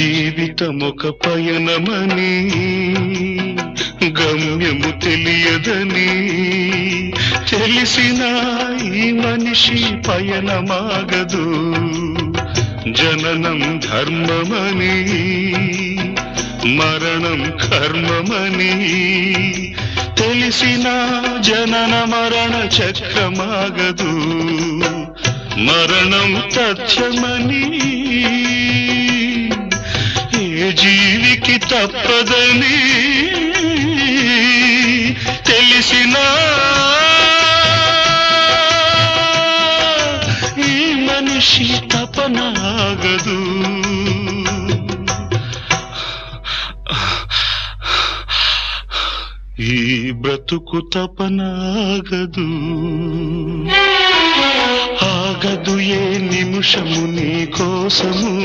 జీవితమొక పయనమని గమ్యము తెలియదని తెలిసిన ఈ మనిషి పయనమాగదు. జననం ధర్మమని మరణం కర్మమని తెలిసిన జనన మరణ చక్రమాగదు. మరణం తథ్యమని ఏ జీవికి తప్పదని తెలిసిన ఈ మనిషి తపనాగదు. ఈ బ్రతుకు తపనాగదు. ఆగదు ఏ నిమిషము నీ కోసము.